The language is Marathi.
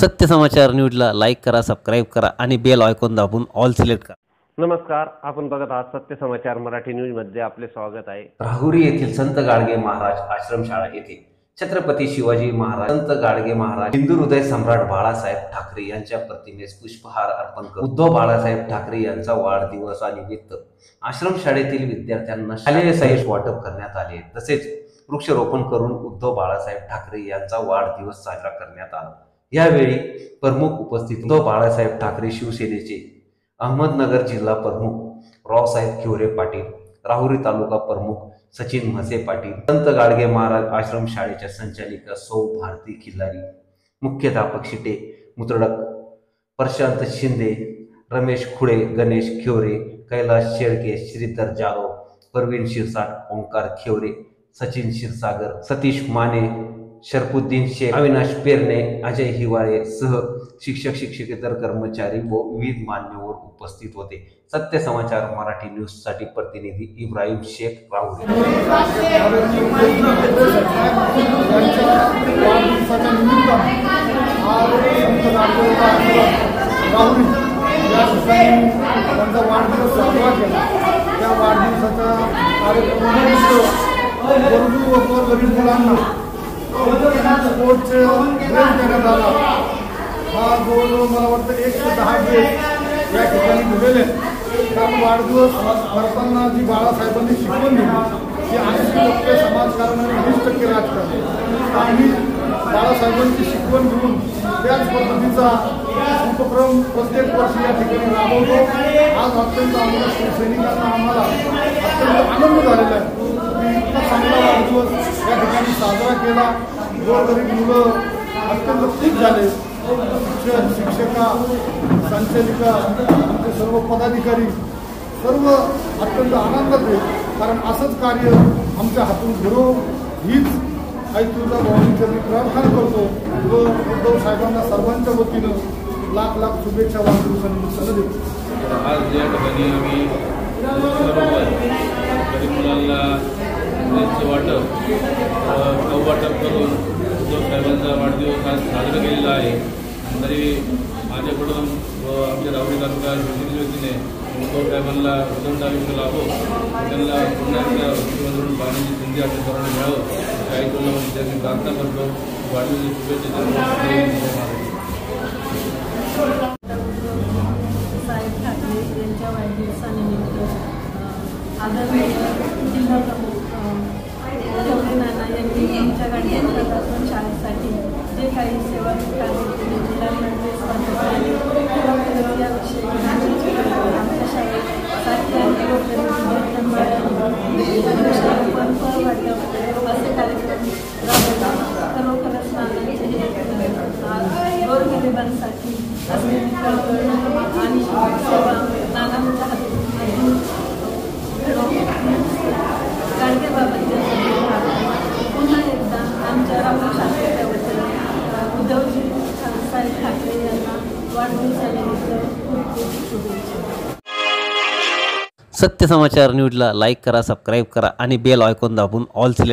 सत्य समाचार न्यूजला लाईक करा, सबस्क्राईब करा आणि बेल आयकॉन दाबून ऑल सिलेक्ट करा। नमस्कार, आपण बघत आहात सत्य समाचार मराठी न्यूज मध्ये आपले स्वागत आहे। राहुरी येथील संत गाडगे महाराज आश्रमशाळा येथे छत्रपती शिवाजी महाराज, संत गाडगे महाराज, हिंदू हृदय सम्राट बाळासाहेब ठाकरे यांच्या प्रतिमेस पुष्पहार अर्पण करून उद्धव बाळासाहेब ठाकरे यांचा वाढदिवसानिमित्त आश्रमशाळेतील विद्यार्थ्यांना शालेय साहित्य वाटप करण्यात आले। तसेच वृक्षारोपण करून उद्धव बाळासाहेब ठाकरे यांचा वाढदिवस साजरा करण्यात आला। यावेळी प्रमुख उपस्थित उद्धव बाळासाहेब ठाकरे शिवसेनेचे अहमदनगर जिल्हा प्रमुख रावसाहेब खिवरे पाटील, राहुरी तालुका प्रमुख सचिन म्हसे पाटील, संत गाडगे महाराज आश्रम शाळेच्या संचालिका सौ भारती खिल्लारी, मुख्याध्यापक शिटे मुतडक, प्रशांत शिंदे, रमेश खुडे, गणेश खिवरे, कैलास शेळके, श्रीधर जाधव, परवीन शिरसाट, ओंकार खिवरे, सचिन क्षीरसागर, सतीश माने, शरफुद्दीन शेख, अविनाश पेरणे, अजय हिवाळे सह शिक्षक शिक्षकेतर कर्मचारी व विविध मान्यवर उपस्थित होते। सत्य समाचार मराठी न्यूज साठी प्रतिनिधी इब्राहिम शेख राहुरी। हा जवळजवळ मला वाटतं 110 ड्रेस या ठिकाणी दिलेले आहेत। कारण वाढदिवस करताना जी बाळासाहेबांनी शिकवण दिली की 80% समाजकारण आणि 20% राजकारण, आम्ही बाळासाहेबांची शिकवण घेऊन त्याच पद्धतीचा उपक्रम प्रत्येक वर्षी या ठिकाणी राबवतो। आज अत्यंत आम्हाला शिवसैनिकांना आम्हाला अत्यंत आनंद झालेला आहे की इतका चांगला वाढदिवस या ठिकाणी साजरा केला। गोरगरीब मुलं अत्यंत खुश झाले। शिक्षक, शिक्षिका, संचालिका, आमचे सर्व पदाधिकारी सर्व अत्यंत आनंदात आहेत। कारण असंच कार्य आमच्या हातून घडो हीच आई तुझा भावनेची प्रार्थना करतो व उद्धव साहेबांना सर्वांच्या वतीनं लाख लाख शुभेच्छा वाढदिवसानिमित्तानं देतो। आज या ठिकाणी आम्ही गरीब मुलांना वाटप करून उद्धव साहेबांचा वाढदिवस आज साजरा केलेला आहे। तरी माझ्याकडून व आमच्या राहुरी तालुका शिवसेनेच्या वतीने उद्धव साहेबांना उदंड आयुष्य लाभो, त्यांना पुन्हा एकदा मुख्यमंत्र्यांकडून पाहण्याची संधी आपल्या सर्वांना मिळावं काही तुला त्यांनी प्रार्थना करतो। वाढदिवसाची शुभेच्छा साहेब ठाकरे यांच्या वाढदिवसानिमित्त आदरणीय जिल्हा प्रमुख खिवरे नाना यांनी आमच्या गाडगे महाराज शाळेसाठी जे काही सेवा कार्य केले, मुलांना ड्रेस वाटप केले याविषयी आमच्या शाळेत 7 ते 8 विद्यार्थ्यांना वृक्षारोपण, फळ वाटप असे कार्यक्रम राबवतात। खरोखरच नानांचे हे गोरगरिबांसाठी असलेली कळकळ आणि सेवा नानांच्या हातून गाडगे बाबांच्या पुन्हा एकदा आमच्या राहुरी शाखेच्या वतीने उद्धवजी साहेब ठाकरे यांना वाढदिवसानिमित्त खूप खूप शुभेच्छा। सत्य समाचार न्यूजला लाईक करा, सबस्क्राईब करा आणि बेल आयकॉन दाबून ऑल सिलेक्ट